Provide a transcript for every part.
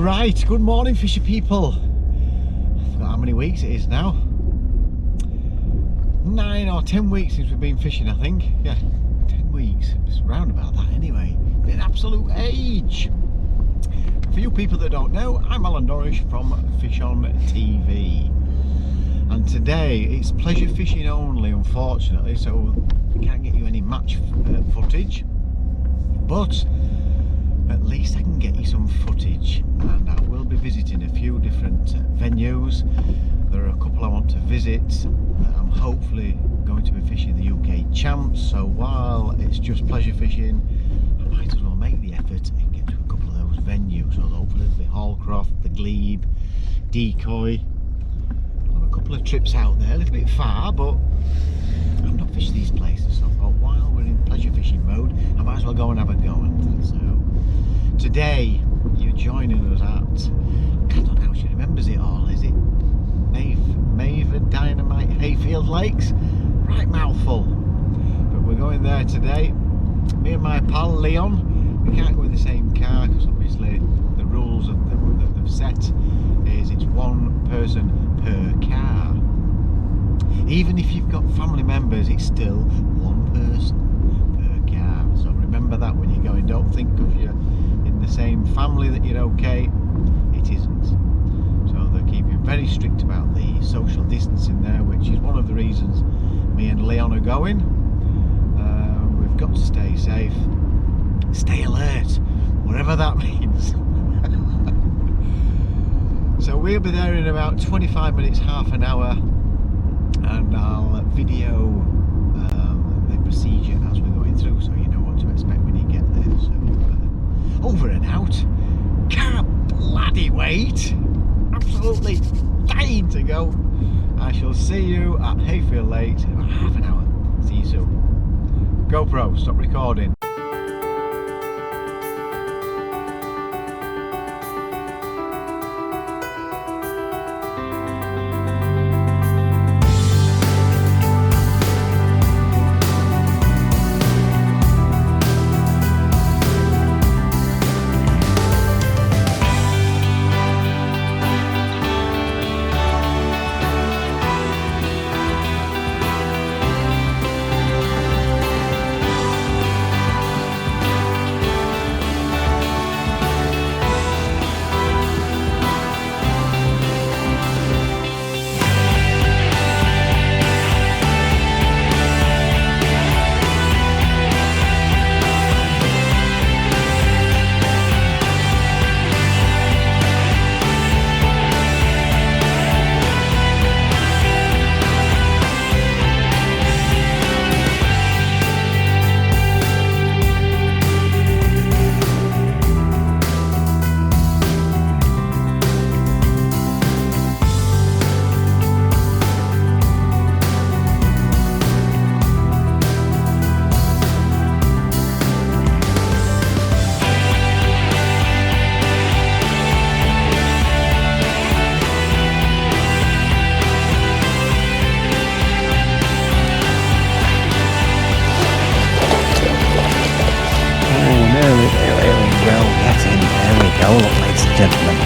Right, good morning fisher people. I forgot how many weeks it is now. 9 or 10 weeks since we've been fishing, I think. Yeah, 10 weeks. It's round about that anyway. Been an absolute age. For you people that don't know, I'm Alan Dorish from FishOn TV. And today it's pleasure fishing only, unfortunately, so we can't get you any match footage. But at least I can get you some footage, and I will be visiting a few different venues. There are a couple I want to visit that I'm hopefully going to be fishing the UK Champs, so while it's just pleasure fishing, I might as well make the effort and get to a couple of those venues. So hopefully it'll be Hallcroft, the Glebe, Decoy. I'll have a couple of trips out there, a little bit far, but I've not fished these places, so I thought while we're in pleasure fishing mode, I might as well go and have a go. And so today you're joining us at, I don't know how she remembers it all, is it Maeve Dynamite Hayfield Lakes? Right mouthful. But we're going there today. Me and my pal Leon, we can't go in the same car because obviously the rules that they've set is it's one person per car. Even if you've got family members, it's still one person per car. So remember that when you're going. Don't think because you're in the same family that you're okay. It isn't. So they're keeping very strict about the social distancing there, which is one of the reasons me and Leon are going. We've got to stay safe, stay alert, whatever that means. So we'll be there in about 25 minutes, half an hour, and I'll video the procedure as we're going through, so you know what to expect when you get there. So over and out. Can't bloody wait. Absolutely dying to go. I shall see you at Hayfield Lakes in about half an hour. See you soon. GoPro, stop recording. Look, ladies and gentlemen.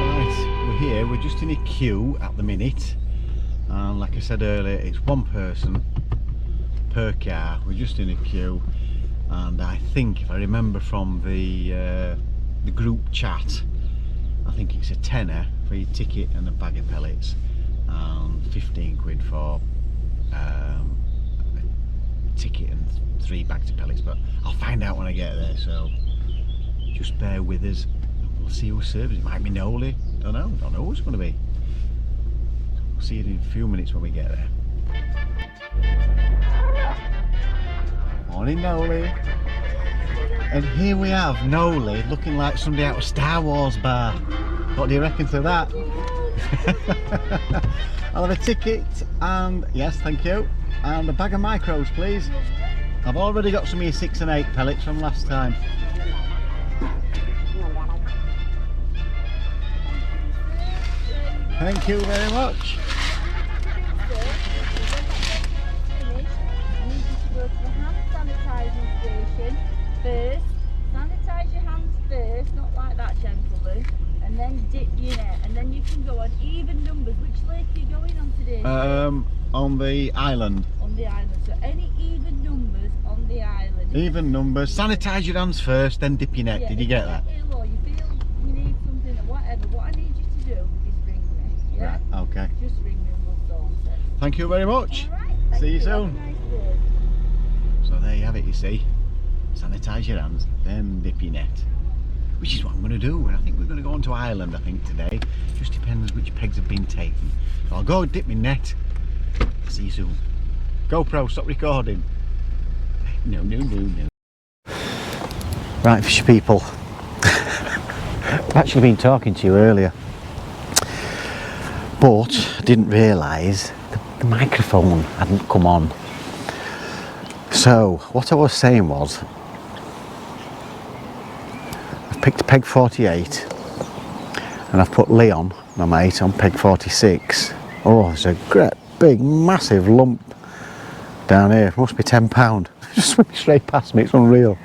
Right, we're here, we're just in a queue at the minute. And like I said earlier, it's one person per car. We're just in a queue, and I think if I remember from the group chat, I think it's a tenner for your ticket and a bag of pellets, and 15 quid for a ticket and 3 bags of pellets. But I'll find out when I get there, so just bear with us. We'll see who serves. It might be Noli. Don't know who it's going to be. See you in a few minutes when we get there. Morning, Noli. And here we have Noli looking like somebody out of Star Wars bar. What do you reckon to that? I'll have a ticket and, yes, thank you, and a bag of micros, please. I've already got some of your 6 and 8 pellets from last time. Thank you very much. First, sanitize your hands first, not like that, gentlemen, and then dip your net, and then you can go on even numbers. Which lake are you going on today? On the island. On the island, so any even numbers on the island. Even numbers. Sanitize your hands first, then dip your net. Did you get that? Ill or you feel you need something or whatever, what I need you to do is ring me. Yeah? Right, okay. Just ring me and we'll sort it. Thank you very much. All right. See you soon. Have a nice day. So there you have it, you see. Sanitize your hands, then dip your net. Which is what I'm going to do. And I think we're going to go on to Ireland, I think, today. Just depends which pegs have been taken. So I'll go dip my net. See you soon. GoPro, stop recording. No. Right, fish people. I've actually been talking to you earlier. But I didn't realise the microphone hadn't come on. So, what I was saying was, I've picked peg 48 and I've put Leon, my mate, on peg 46. Oh, there's a great big massive lump down here. It must be £10. Just swimming straight past me, it's unreal.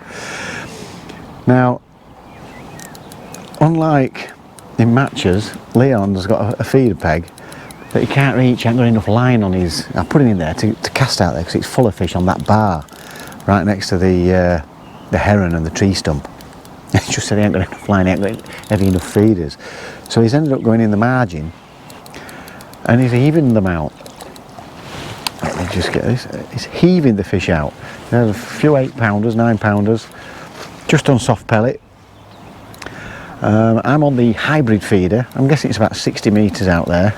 Now, unlike in matches, Leon's got a feeder peg that he can't reach, ain't got enough line on his. I put him in there to cast out there because it's full of fish on that bar right next to the heron and the tree stump. He just said he ain't got enough line, he ain't got heavy enough feeders. So he's ended up going in the margin and he's heaving them out. Let me just get this. He's heaving the fish out. There's a few 8-pounders, 9-pounders, just on soft pellet. I'm on the hybrid feeder. I'm guessing it's about 60 metres out there.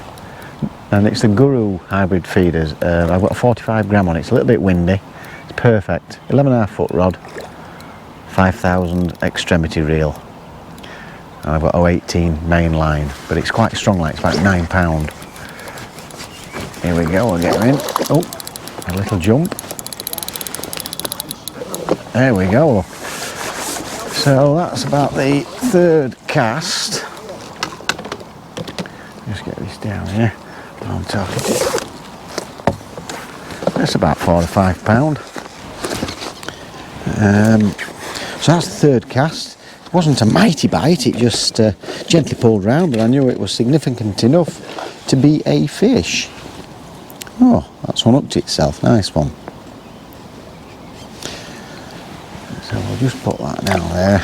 And it's the Guru hybrid feeders. I've got a 45 gram on it. It's a little bit windy. It's perfect. 11.5 foot rod, 5,000 extremity reel. And I've got 018 main line, but it's quite strong, like it's about £9. Here we go, we'll get him in. Oh, a little jump. There we go. So that's about the third cast. Just get this down here. On top. That's about £4 or £5. So that's the third cast. It wasn't a mighty bite, it just gently pulled round, but I knew it was significant enough to be a fish. Oh, that's one up to itself, nice one. So we'll just put that down there.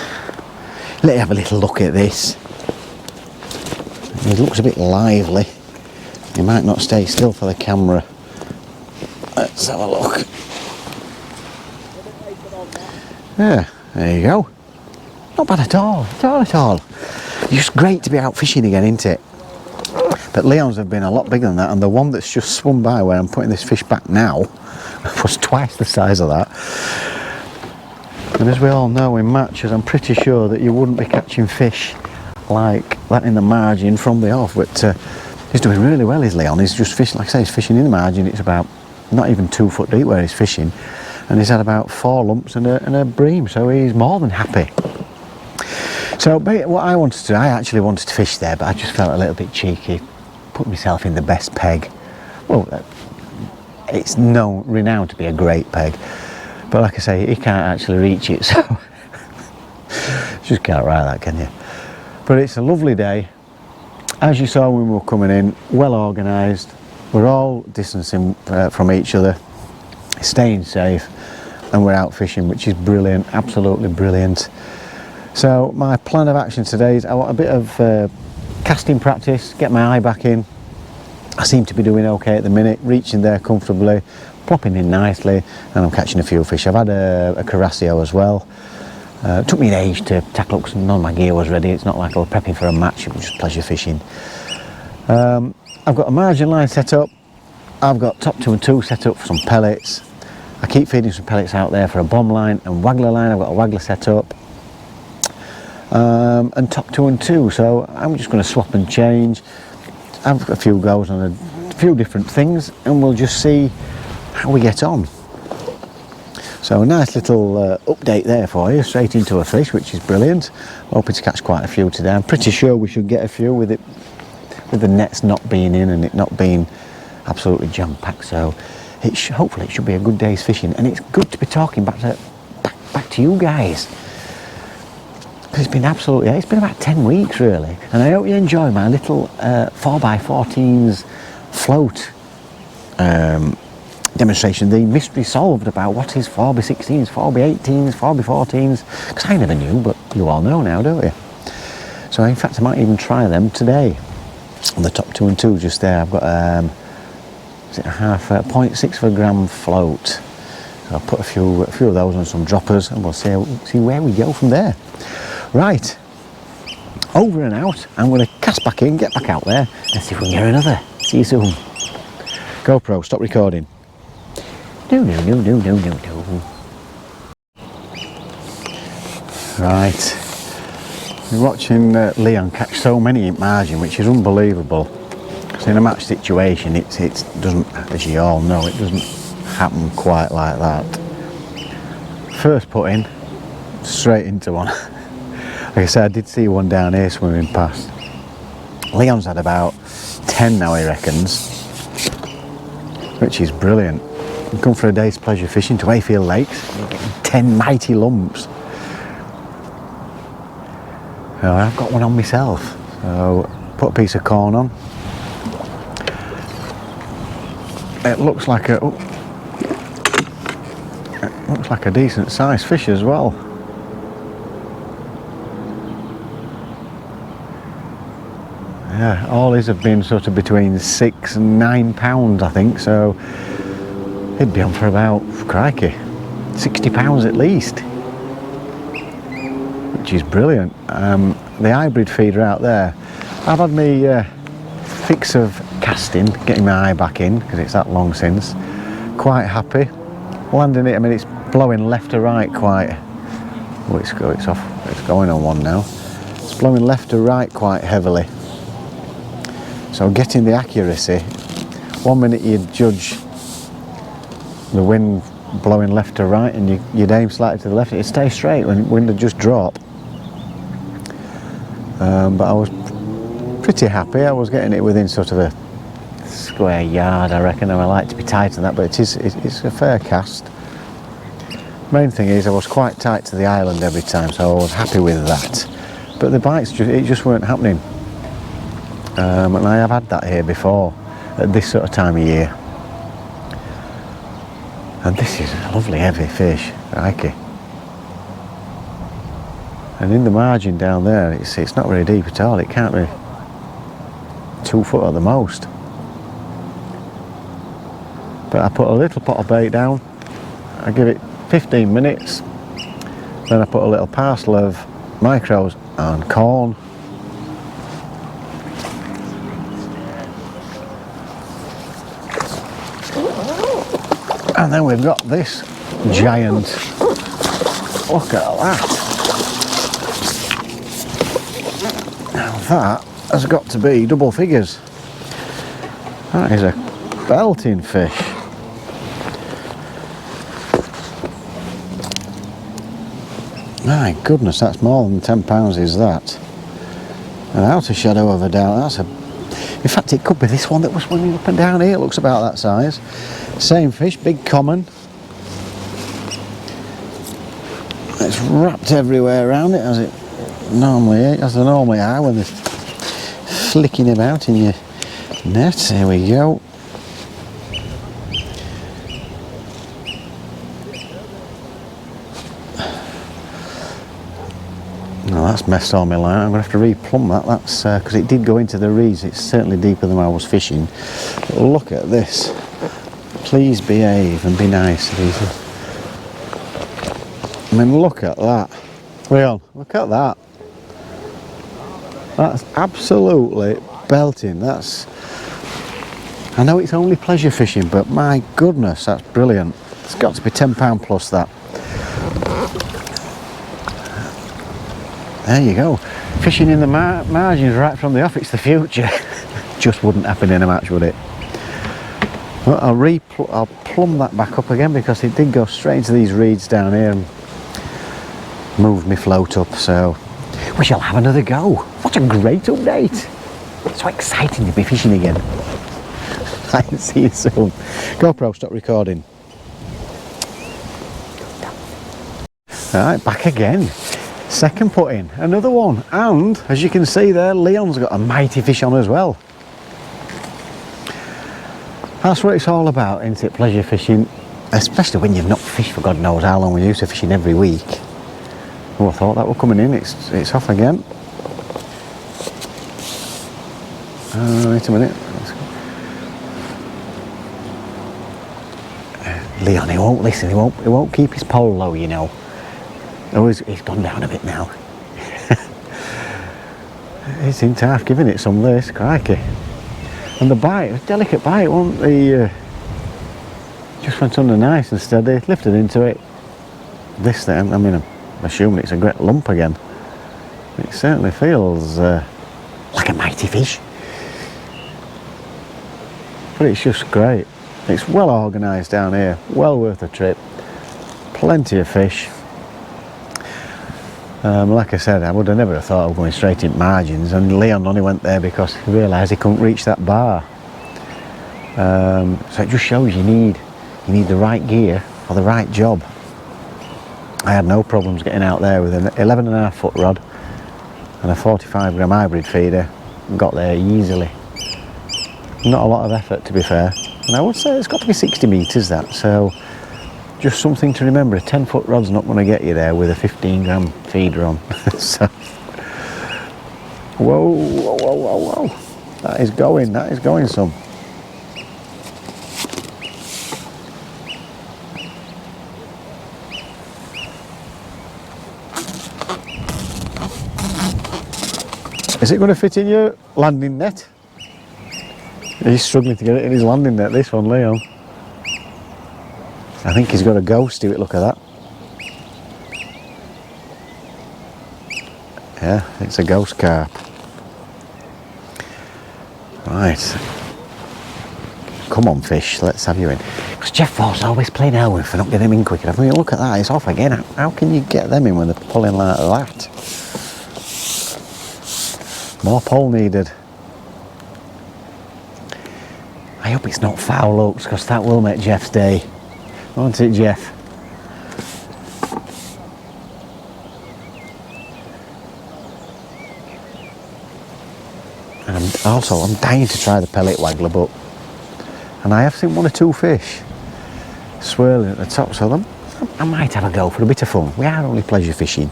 Let you have a little look at this. It looks a bit lively. You might not stay still for the camera. Let's have a look. Yeah, there you go. Not bad at all, at all. It's just great to be out fishing again, isn't it? But Leon's have been a lot bigger than that, and the one that's just swum by where I'm putting this fish back now was twice the size of that. And as we all know in matches, I'm pretty sure that you wouldn't be catching fish like that in the margin from the off, but he's doing really well, is Leon. He's just fishing, like I say, he's fishing in the margin. It's about not even 2 foot deep where he's fishing, and he's had about 4 lumps and a bream, so he's more than happy. So what I wanted to do, I actually wanted to fish there, but I just felt a little bit cheeky, put myself in the best peg. Well, it's renowned to be a great peg, but like I say, he can't actually reach it, so you just can't ride that, can you? But it's a lovely day. As you saw when we were coming in, well organised. We're all distancing from each other, staying safe, and we're out fishing, which is brilliant, absolutely brilliant. So my plan of action today is I want a bit of casting practice, get my eye back in. I seem to be doing okay at the minute, reaching there comfortably, plopping in nicely, and I'm catching a few fish. I've had a Carasio as well. It took me an age to tackle up, none of my gear was ready. It's not like I was prepping for a match, it was just pleasure fishing. I've got a margin line set up. I've got top 2 and 2 set up for some pellets. I keep feeding some pellets out there for a bomb line and waggler line. I've got a waggler set up. And top 2 and 2, so I'm just going to swap and change. have a few goes on a few different things, and we'll just see how we get on. So a nice little update there for you, straight into a fish, which is brilliant. Hoping to catch quite a few today. I'm pretty sure we should get a few with the nets not being in and it not being absolutely jam-packed. So hopefully it should be a good day's fishing, and it's good to be talking back to you guys. It's been it's been about 10 weeks really, and I hope you enjoy my little 4x14s float demonstration, the mystery solved about what is 4x16s, 4x18s, 4x14s, because I never knew, but you all know now, don't you? So in fact I might even try them today. On the top 2 and 2 just there, I've got is it a 0.6 of a gram float. So I'll put a few of those on some droppers, and we'll see where we go from there. Right, over and out. I'm going to cast back in, get back out there, and see if we can get another. See you soon. GoPro, stop recording. No. Right, we're watching Leon catch so many in margin, which is unbelievable. Because in a match situation, it doesn't, as you all know, it doesn't happen quite like that. First put in, straight into one. Like I said, I did see one down here swimming past. Leon's had about 10 now, he reckons, which is brilliant. You come for a day's pleasure fishing to Hayfield Lakes, you're getting 10 mighty lumps. Now, I've got one on myself, so put a piece of corn on. It looks like a decent sized fish as well. Yeah, all these have been sort of between 6 and 9 pounds, I think, so he'd be on for about, crikey, 60 pounds at least, which is brilliant. The hybrid feeder out there, I've had me fix of casting, getting my eye back in, because it's that long since. Quite happy. Landing it, I mean, it's blowing left to right quite, oh, it's off, it's going on one now. It's blowing left to right quite heavily. So getting the accuracy, 1 minute you'd judge the wind blowing left to right and you'd aim slightly to the left, it'd stay straight when the wind would just drop. But I was pretty happy. I was getting it within sort of a square yard, I reckon, and I like to be tight on that, but it's a fair cast. Main thing is I was quite tight to the island every time, so I was happy with that. But the bites, just weren't happening. And I have had that here before, at this sort of time of year. And this is a lovely heavy fish, crikey. And in the margin down there, it's not very deep at all. It can't be 2 foot at the most. But I put a little pot of bait down, I give it 15 minutes, then I put a little parcel of micros and corn. And then we've got this giant, look at that. Now that has got to be double figures. That is a belting fish. My goodness, that's more than 10 pounds is that. Without a shadow of a doubt, in fact it could be this one that was swimming up and down here, it looks about that size. Same fish, big common. It's wrapped everywhere around it as they normally are when they're flicking about in your net. Here we go. No, that's messed all my line. I'm going to have to replumb that. That's because it did go into the reeds. It's certainly deeper than I was fishing. But look at this. Please behave and be nice. I mean, look at that. Leon, look at that. That's absolutely belting. I know it's only pleasure fishing, but my goodness, that's brilliant. It's got to be £10 plus that. There you go. Fishing in the margins right from the off, it's the future. just wouldn't happen in a match, would it? Well, I'll plumb that back up again because it did go straight into these reeds down here and moved my float up, so we shall have another go. What a great update. So exciting to be fishing again. I'll see you soon. GoPro, stop recording. Alright, back again. Second put in, another one. And as you can see there, Leon's got a mighty fish on as well. That's what it's all about, isn't it? Pleasure fishing, especially when you've not fished for God knows how long. We're used to fishing every week. Oh, I thought that were coming in. It's off again. Wait a minute. Leon, he won't listen. He won't keep his pole low, you know. Oh, he's gone down a bit now. It's in half giving it some this, crikey. And the bite, a delicate bite, wasn't the just went under nice and steady, lifted into it. This thing, I mean, I'm assuming it's a great lump again. It certainly feels like a mighty fish. But it's just great. It's well organised down here, well worth a trip. Plenty of fish. Like I said, I would have never thought of going straight in margins, and Leon only went there because he realised he couldn't reach that bar. So it just shows you need the right gear for the right job. I had no problems getting out there with an 11.5 foot rod and a 45 gram hybrid feeder. Got there easily. Not a lot of effort, to be fair. And I would say it's got to be 60 metres that, so just something to remember. A 10 foot rod's not going to get you there with a 15 gram feeder on. So, whoa, whoa, whoa, whoa, whoa. That is going some. Is it going to fit in your landing net? He's struggling to get it in his landing net, this one, Leon. I think he's got a ghost to it, look at that. Yeah, it's a ghost carp. Right. Come on, fish, let's have you in. Because Jeff Force always playing hell with for not getting them in quicker. I mean, look at that, it's off again. How can you get them in when they're pulling like that? More pole needed. I hope it's not foul hooks, because that will make Jeff's day. Won't it, Jeff? And I'm dying to try the pellet waggler, and I have seen one or two fish swirling at the top, so I might have a go for a bit of fun. We are only pleasure fishing.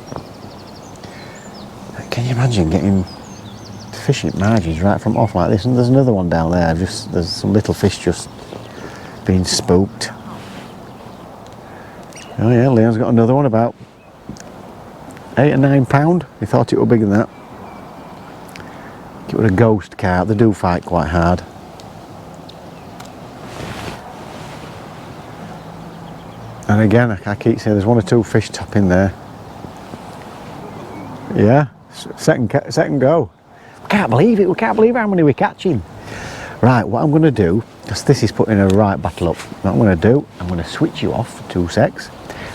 Can you imagine getting fishing margins right from off like this? And there's another one down there. There's some little fish just being spooked. Oh yeah, Leon's got another one about 8 or 9 pound. He thought it was bigger than that. It was a ghost carp. They do fight quite hard. And again, I keep saying there's one or two fish top in there. Yeah, second go. Can't believe it. We can't believe how many we're catching. Right, what I'm going to do, because this is putting a right battle up, what I'm going to do, I'm going to switch you off for 2 secs.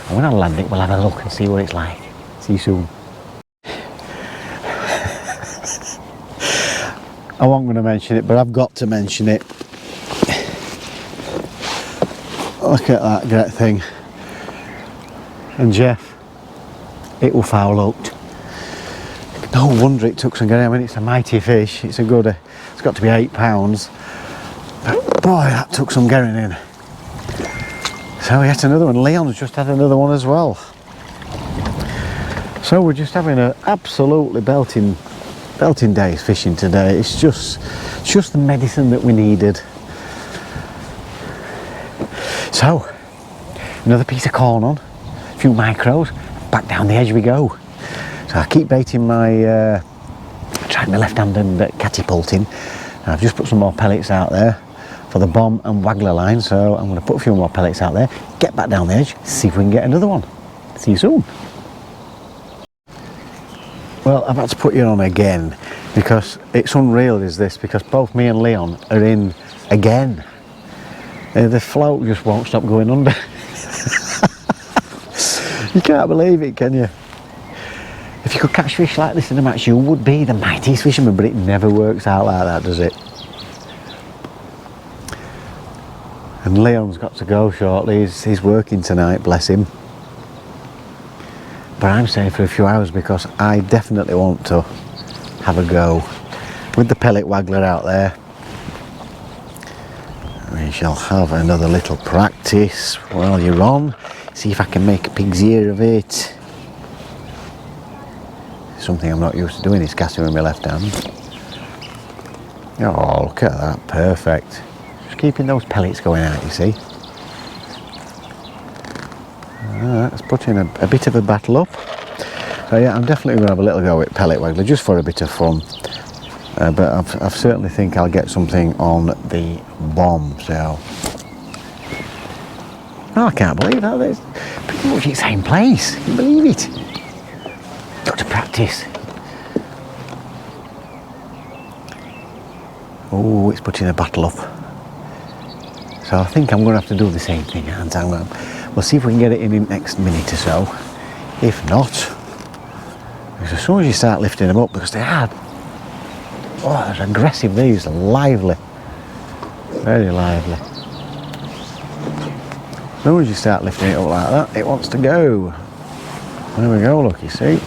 And when I land it, we'll have a look and see what it's like. See you soon. I wasn't going to mention it, but I've got to mention it. Look at that great thing. And Jeff, it will foul hooked. No wonder it took some getting. I mean, it's a mighty fish. It's a good, it's got to be 8 pounds. But boy, that took some getting in. So yet another one. Leon's just had another one as well. So we're just having an absolutely belting day's fishing today. It's just the medicine that we needed. So another piece of corn on, a few micros, back down the edge we go. So I keep baiting my, trying my left hand and catapulting. And I've just put some more pellets out there for the bomb and waggler line. So I'm going to put a few more pellets out there, get back down the edge, see if we can get another one. See you soon. Well, I've had to put you on again because it's unreal, is this, because both me and Leon are in again. The float just won't stop going under. You can't believe it, can you? If you could catch fish like this in a match, you would be the mightiest fisherman, but it never works out like that, does it? And Leon's got to go shortly. He's working tonight, bless him. But I'm staying for a few hours because I definitely want to have a go with the pellet waggler out there. We shall have another little practice while you're on. See if I can make a pig's ear of it. Something I'm not used to doing is casting with my left hand. Oh, look at that, perfect. Just keeping those pellets going out, you see. Let's put in a bit of a battle up. So yeah, I'm definitely going to have a little go at pellet waggler just for a bit of fun. But I certainly think I'll get something on the bomb. So, oh, I can't believe that. It's pretty much the same place. Can you believe it? Got to practice. Oh, it's putting a battle up. So I think I'm going to have to do the same thing. We'll see if we can get it in the next minute or so. If not, because as soon as you start lifting them up, because they are, oh, they're aggressive, these are lively, very lively. As soon as you start lifting it up like that, it wants to go. There we go, look, you see.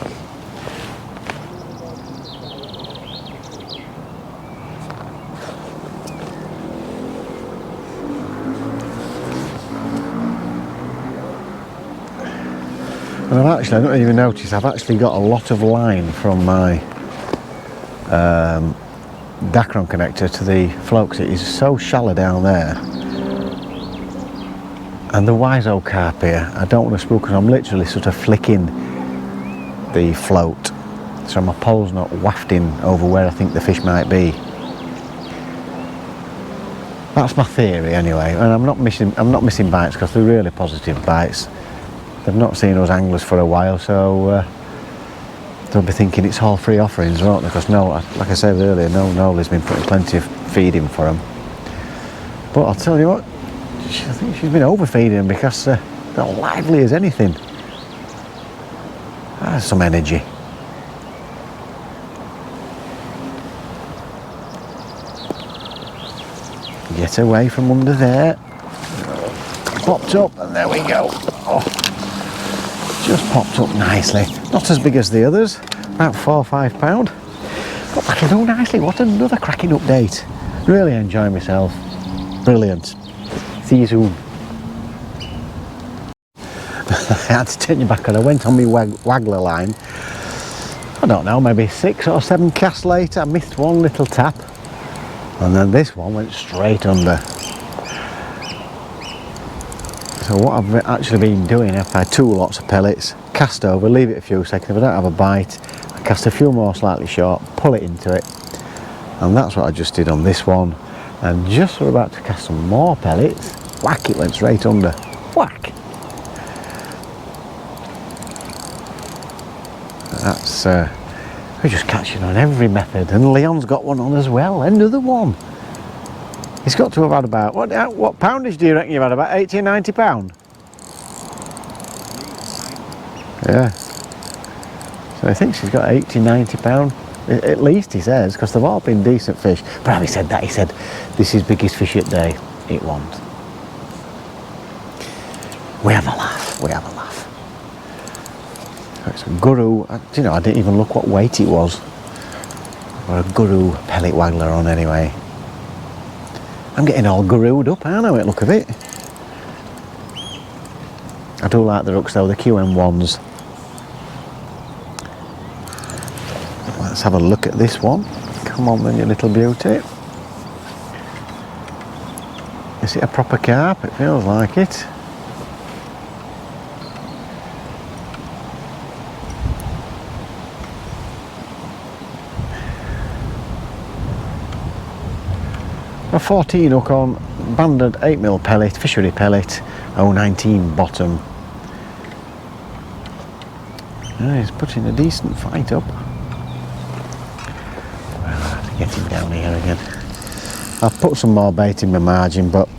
And I don't even notice, I've actually got a lot of line from my Dacron connector to the float, because it is so shallow down there. And the Wiso carp here, I don't want to spook because I'm literally sort of flicking the float, so my pole's not wafting over where I think the fish might be. That's my theory anyway, and I'm not missing bites because they're really positive bites. They've not seen us anglers for a while, so they'll be thinking it's all free offerings, won't they? Because like I said earlier, Nola's been putting plenty of feed in for them. But I'll tell you what, I think she's been overfeeding them because they're lively as anything. That's some energy. Get away from under there. Popped up, and there we go. Oh. Just popped up nicely. Not as big as the others, about 4 or 5 pound. But that'll do nicely. What another cracking update. Really enjoy myself. Brilliant. See you soon. I had to turn you back on. I went on my waggler line. I don't know, maybe 6 or 7 casts later. I missed one little tap. And then this one went straight under. So what I've actually been doing, I've had 2 lots of pellets, cast over, leave it a few seconds. If I don't have a bite, I cast a few more slightly short, pull it into it. And that's what I just did on this one. And just we're about to cast some more pellets, whack, it went straight under. Whack! That's, we're just catching on every method. And Leon's got one on as well, another one. He's got to have had about, what poundage do you reckon you've had? About 80 or 90 pound? Yeah. So I think she's got 80, 90 pound. At least he says, because they've all been decent fish. But having said that, he said, this is biggest fish at day. It won't. We have a laugh, we have a laugh. It's a Guru, you know, I didn't even look what weight it was. Or a Guru pellet waggler on anyway. I'm getting all gurued up, aren't I, at the look of it? I do like the hooks though, the QM1s. Let's have a look at this one. Come on then, you little beauty. Is it a proper carp? It feels like it. A 14 hook on, banded 8mm pellet, fishery pellet, 019 bottom. Yeah, he's putting a decent fight up. get him down here again. I've put some more bait in my margin, but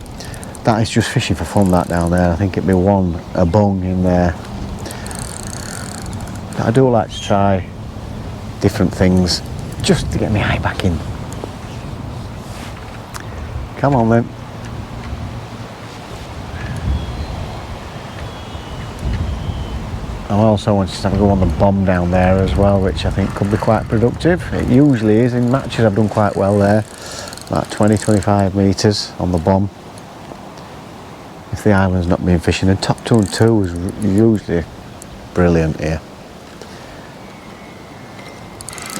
that is just fishing for fun, that down there. I think it'd be a bung in there. But I do like to try different things just to get my eye back in. Come on then. I also wanted to have a go on the bomb down there as well, which I think could be quite productive. It usually is. In matches I've done quite well there, about 20-25 metres on the bomb. If the island's not been fishing, and top 2 and 2 is usually brilliant here.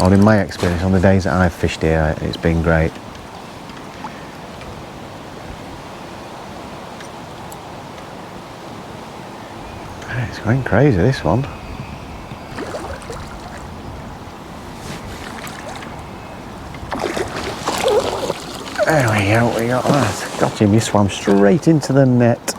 Or in my experience, on the days that I've fished here, it's been great. It's going crazy, this one. There we go, we got that. Got him, he swam straight into the net.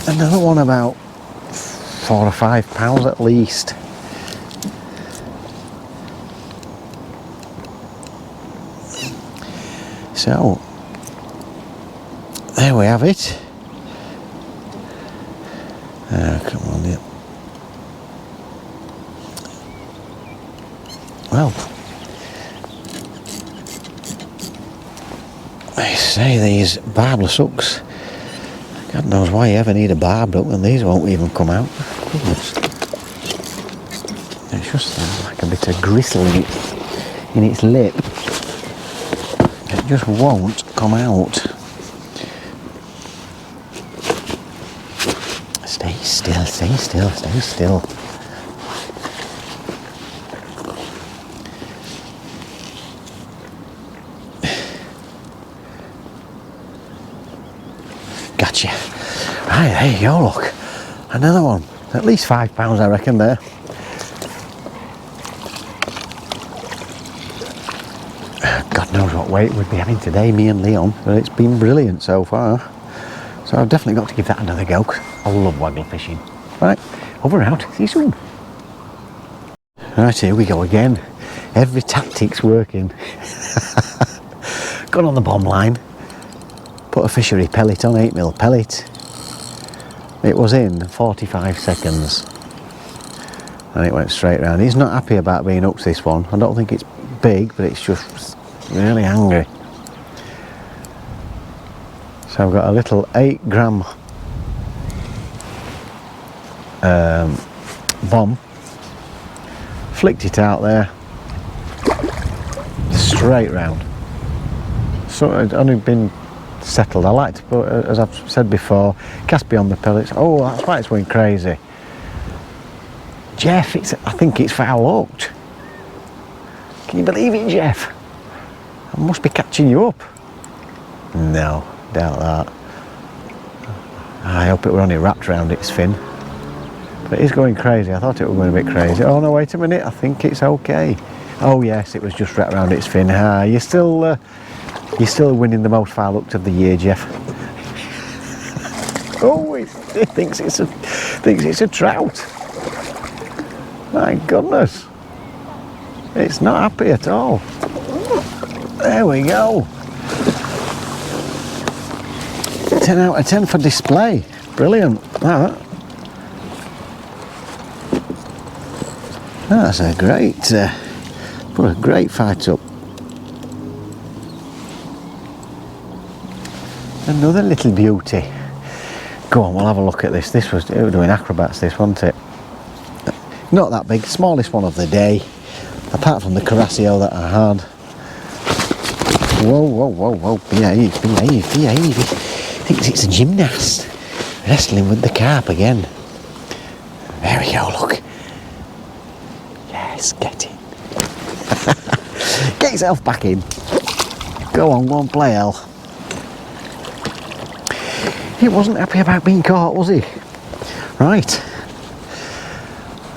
Another one about 4 or 5 pounds at least. So, there we have it. Come on, yeah. Well, I say these barbless hooks, God knows why you ever need a barbed hook and these won't even come out. Goodness. It's just like a bit of gristle in its lip. It just won't come out. Stay still, stay still, stay still. Gotcha. Right, there you go, look. Another one. At least 5 pounds, I reckon, there. God knows what weight we'd be having today, me and Leon, but it's been brilliant so far. So I've definitely got to give that another go, 'cause I love waggle fishing. Right, over and out. See you soon. Right, here we go again. Every tactic's working. Gone on the bomb line. Put a fishery pellet on, 8mm pellet. It was in 45 seconds. And it went straight round. He's not happy about being hooked, this one. I don't think it's big, but it's just really angry. So I've got a little 8-gram bomb. Flicked it out there. Straight round. So it's only been settled. I like to put, as I've said before, cast beyond the pellets. Oh, that's why it's going crazy. Jeff, I think it's foul hooked. Can you believe it, Jeff? I must be catching you up. No, doubt that. I hope it were only wrapped around its fin. But it is going crazy. I thought it was going a bit crazy. Oh no, wait a minute. I think it's okay. Oh yes, it was just wrapped around its fin. You're still winning the most foul hooked of the year, Jeff. Oh, it thinks it's a trout. My goodness. It's not happy at all. There we go. 10 out of 10 for display. Brilliant. That's a great, put a great fight up. Another little beauty. Go on, we'll have a look at this. It was doing acrobats, this, wasn't it? Not that big, smallest one of the day, apart from the Carasio that I had. Whoa, whoa, whoa, whoa, behave. Thinks it's a gymnast. Wrestling with the carp again. There we go, look. Yes, get in. Get yourself back in. Go on, play L. He wasn't happy about being caught, was he? Right.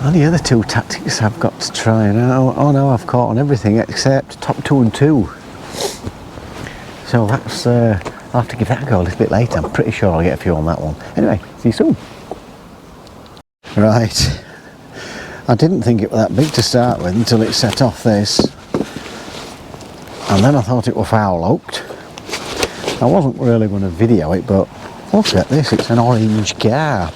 And the other 2 tactics I've got to try now. Oh no, I've caught on everything except top 2 and 2. So that's, I'll have to give that a go a little bit later. I'm pretty sure I'll get a few on that one. Anyway, see you soon. Right. I didn't think it was that big to start with until it set off this, and then I thought it was foul hooked. I wasn't really going to video it, but look at this, it's an orange carp.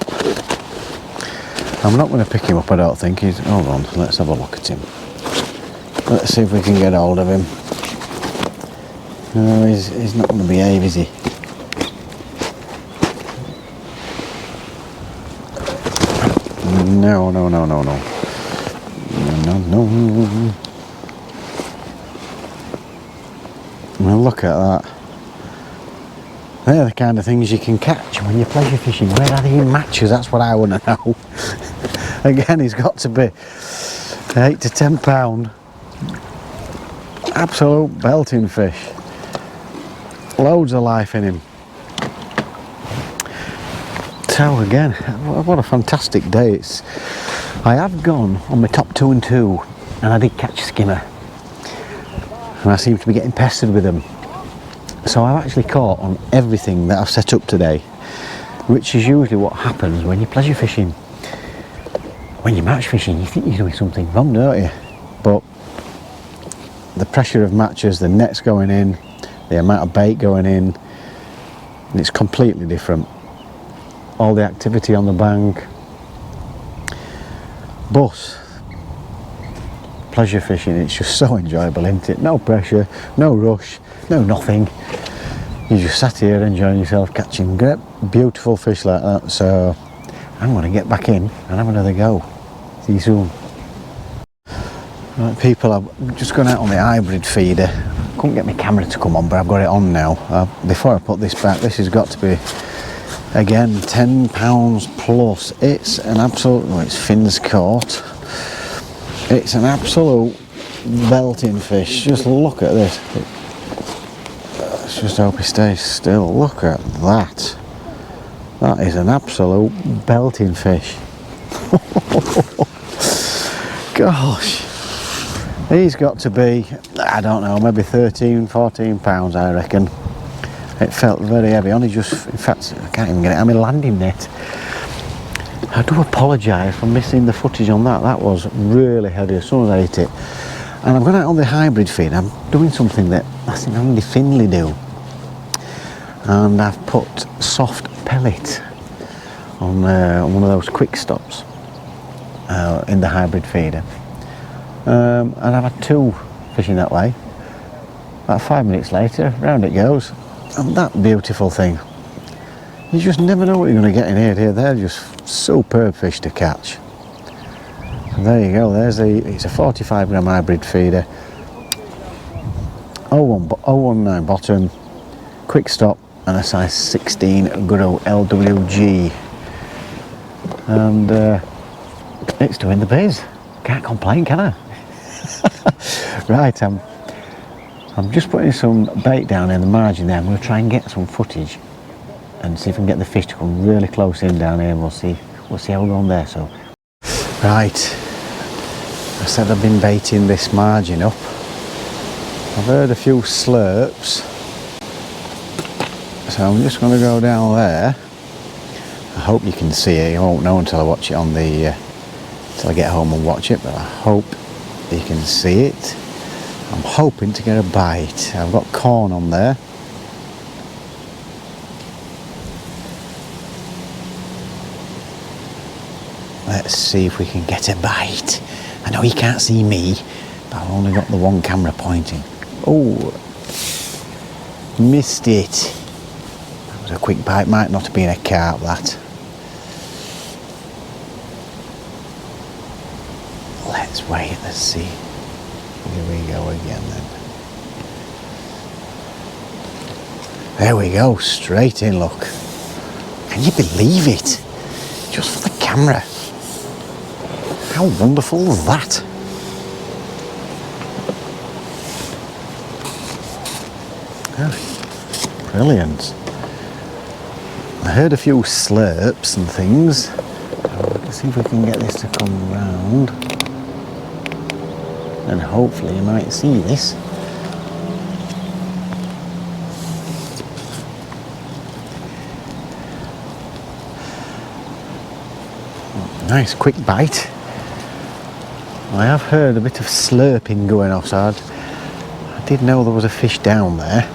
I'm not going to pick him up, I don't think. Hold on, let's have a look at him. Let's see if we can get hold of him. No, he's not going to behave, is he? No. Well, look at that. They're the kind of things you can catch when you're pleasure fishing. Where are they in matches? That's what I want to know. Again, he's got to be 8 to 10 pound. Absolute belting fish. Loads of life in him. So again, what a fantastic day. I have gone on my top 2 and 2, and I did catch a skimmer, and I seem to be getting pestered with them. So I've actually caught on everything that I've set up today, which is usually what happens when you're pleasure fishing. When you're match fishing, you think you're doing something wrong, don't you? But the pressure of matches, the nets going in, the amount of bait going in, it's completely different. All the activity on the bank. But pleasure fishing, it's just so enjoyable, isn't it? No pressure, no rush, no nothing. You just sat here enjoying yourself, catching great, beautiful fish like that. So I'm going to get back in and have another go. See you soon. Right, people, I've just gone out on the hybrid feeder. Couldn't get my camera to come on, but I've got it on now. Before I put this back, this has got to be, again, 10 pounds plus. It's an absolute, well, it's fins caught. It's an absolute belting fish. Just look at this. Let's just hope he stays still. Look at that. That is an absolute belting fish. Gosh. He's got to be, I don't know, maybe 13, 14 pounds, I reckon. It felt very heavy. Only just, in fact, I can't even get it on my landing net. I do apologise for missing the footage on that. That was really heavy as soon as I hit it. And I've gone out on the hybrid feed. I'm doing something that I think only Finley do. And I've put soft pellet on one of those quick stops in the hybrid feeder. And I've had 2 fishing that way. About 5 minutes later, round it goes. And that beautiful thing. You just never know what you're going to get in here. They're just superb fish to catch. And there you go, it's a 45 gram hybrid feeder. 019 bottom, quick stop, and a size 16 good old LWG. And it's doing the biz. Can't complain, can I? Right, I'm just putting some bait down in the margin there. I'm going to try and get some footage and see if I can get the fish to come really close in down here, and we'll see how we're going there. So, right, I said I've been baiting this margin up. I've heard a few slurps, so I'm just going to go down there. I hope you can see it. You won't know until I watch it on the till I get home and watch it, but I hope you can see it. I'm hoping to get a bite. I've got corn on there. Let's see if we can get a bite. I know you can't see me, but I've only got the one camera pointing. Oh, missed it. That was a quick bite. Might not have been a carp, that. Let's wait, let's see. Here we go again then. There we go, straight in, look. Can you believe it? Just for the camera. How wonderful is that? Oh, brilliant. I heard a few slurps and things. Let's see if we can get this to come round. And hopefully you might see this. Nice quick bite. I have heard a bit of slurping going off, so I did know there was a fish down there.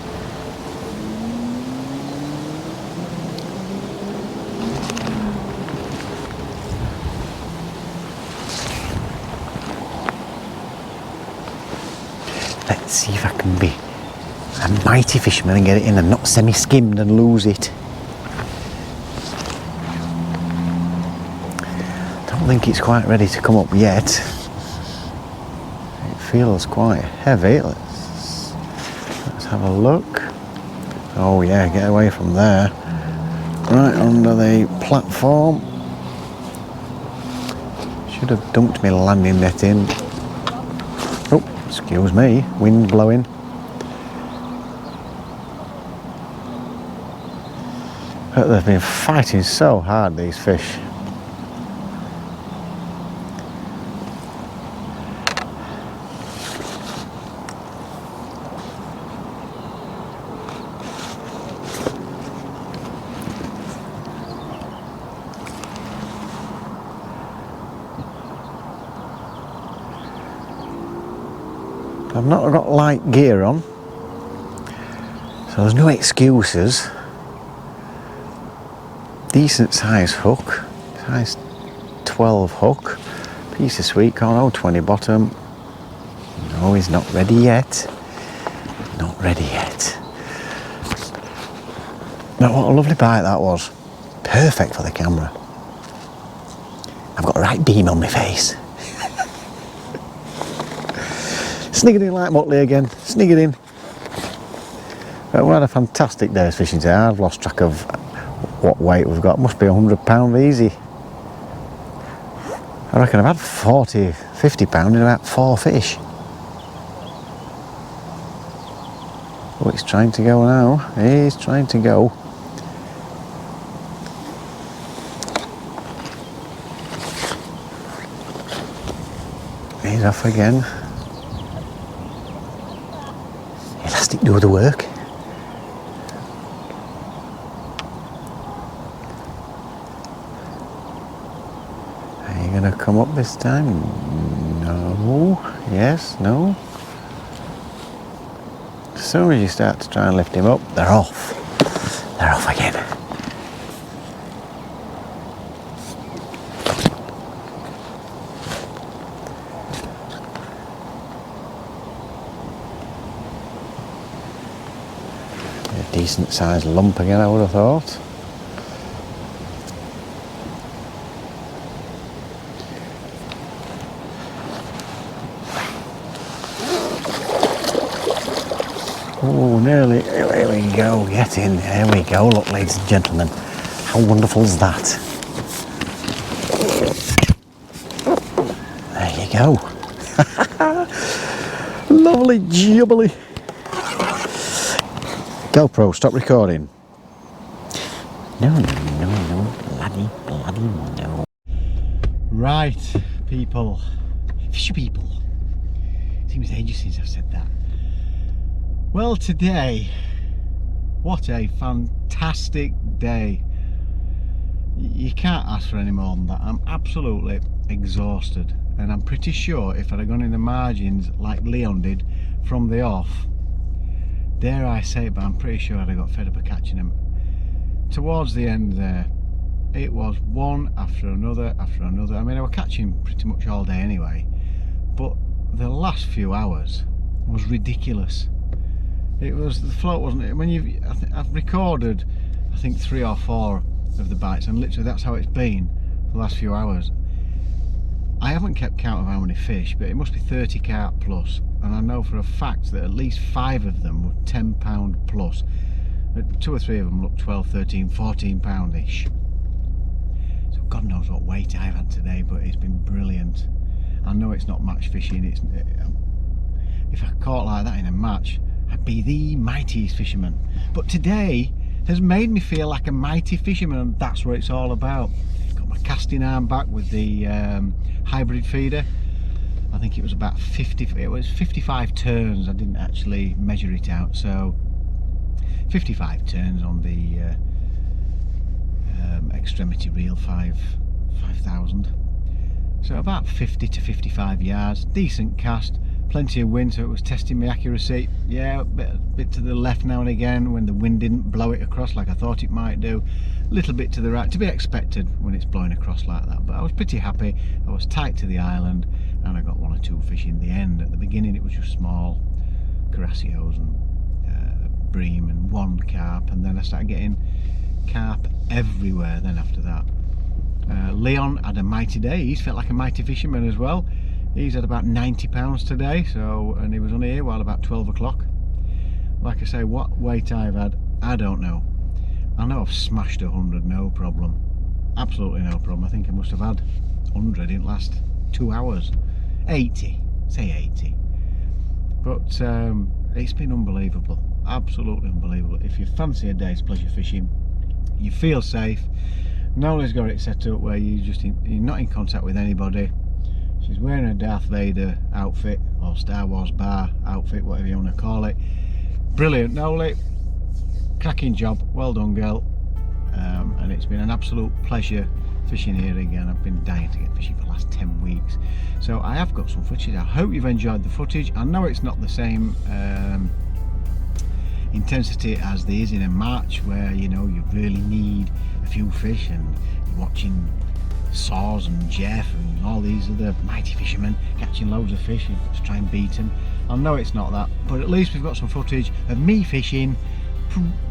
Let's see if I can be a mighty fisherman and get it in and not semi-skimmed and lose it. Don't think it's quite ready to come up yet. It feels quite heavy. Let's have a look. Oh yeah, get away from there. Right under the platform. Should have dumped my landing net in. Oh, excuse me, wind blowing. But they've been fighting so hard, these fish. I've not got light gear on, so there's no excuses. Decent size hook, size 12 hook, piece of sweet corn, oh 20 bottom. No, he's not ready yet. Not ready yet. But what a lovely bite that was. Perfect for the camera. I've got a right beam on my face. Snig it in like Motley again, snig it in. But we had a fantastic day's fishing today. I've lost track of what weight we've got. Must be £100 easy. I reckon I've had 40, 50 pound in about 4 fish. Oh, it's trying to go now. He's trying to go. He's off again. Elastic do the work. Are you going to come up this time? No. Yes, no. As soon as you start to try and lift him up, they're off. They're off again. A decent sized lump again, I would have thought. Oh, nearly. Here we go. Get in. There we go. Look, ladies and gentlemen. How wonderful is that? There you go. Lovely jubbly. GoPro, stop recording. No, bloody no. Right, people. Fish people. Seems ages since I've said that. Well, today, what a fantastic day. You can't ask for any more than that. I'm absolutely exhausted, and I'm pretty sure if I'd have gone in the margins like Leon did from the off, dare I say it, but I'm pretty sure I'd have got fed up of catching them. Towards the end there, it was one after another after another. I mean, I was catching pretty much all day anyway, but the last few hours was ridiculous. It was, the float wasn't, when I've recorded I think 3 or 4 of the bites, and literally that's how it's been for the last few hours. I haven't kept count of how many fish, but it must be 30 carp plus, and I know for a fact that at least 5 of them were £10 plus. 2 or 3 of them looked 12, 13, 14 poundish. So God knows what weight I've had today, but it's been brilliant. I know it's not match fishing. If I caught like that in a match, I'd be the mightiest fisherman. But today has made me feel like a mighty fisherman, and that's what it's all about. Got my casting arm back with the hybrid feeder. I think it was about 55 turns. I didn't actually measure it out, so 55 turns on the extremity reel 5000. So about 50 to 55 yards, decent cast, plenty of wind, so it was testing my accuracy. Yeah, a bit to the left now and again when the wind didn't blow it across like I thought it might do. A little bit to the right, to be expected when it's blowing across like that. But I was pretty happy. I was tight to the island and I got 1 or 2 fish in the end. At the beginning it was just small carassios and bream and 1 carp, and then I started getting carp everywhere then after that. Leon had a mighty day. He's felt like a mighty fisherman as well. He's had about 90 pounds today, so, and he was on here while about 12 o'clock. Like I say, what weight I've had, I don't know. I know I've smashed 100, no problem. Absolutely no problem. I think I must have had 100 in the last 2 hours. 80, say 80. But it's been unbelievable, absolutely unbelievable. If you fancy a day's pleasure fishing, you feel safe. Nola's got it set up where you're not in contact with anybody. She's wearing a Darth Vader outfit or Star Wars bar outfit, whatever you want to call it. Brilliant, Nola. Cracking job, well done, girl. And it's been an absolute pleasure fishing here again. I've been dying to get fishing for the last 10 weeks. So I have got some footage. I hope you've enjoyed the footage. I know it's not the same intensity as there is in a March where, you know, you really need a few fish and you're watching Saws and Jeff and all these other mighty fishermen catching loads of fish and just try and beat them. I know it's not that, but at least we've got some footage of me fishing,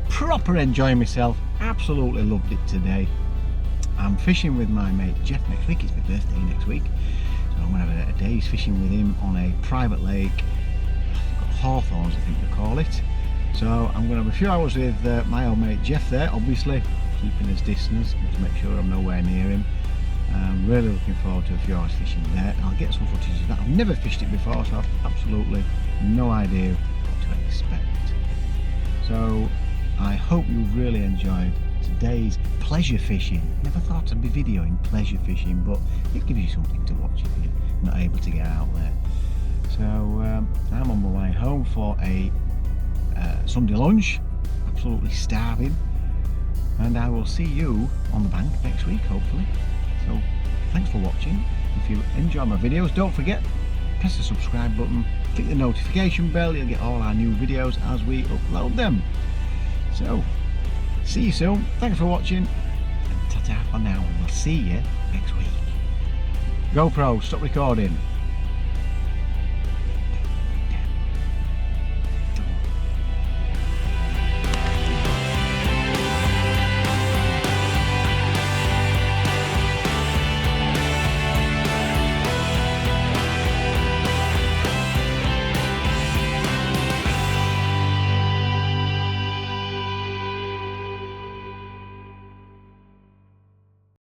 proper enjoying myself. Absolutely loved it today. I'm fishing with my mate Jeff next week. It's my birthday next week, so I'm going to have a day's fishing with him on a private lake. I've got hawthorns, I think they call it. So I'm going to have a few hours with my old mate Jeff there, obviously keeping his distance to make sure I'm nowhere near him. I'm really looking forward to a few hours fishing there. I'll get some footage of that. I've never fished it before, so I've absolutely no idea what to expect. So I hope you've really enjoyed today's pleasure fishing. Never thought I'd be videoing pleasure fishing, but it gives you something to watch if you're not able to get out there. So I'm on my way home for a Sunday lunch, absolutely starving, and I will see you on the bank next week, hopefully. So thanks for watching. If you enjoy my videos, don't forget, press the subscribe button, click the notification bell, you'll get all our new videos as we upload them. So see you soon, thanks for watching, and ta-ta for now, and we'll see you next week. GoPro, stop recording.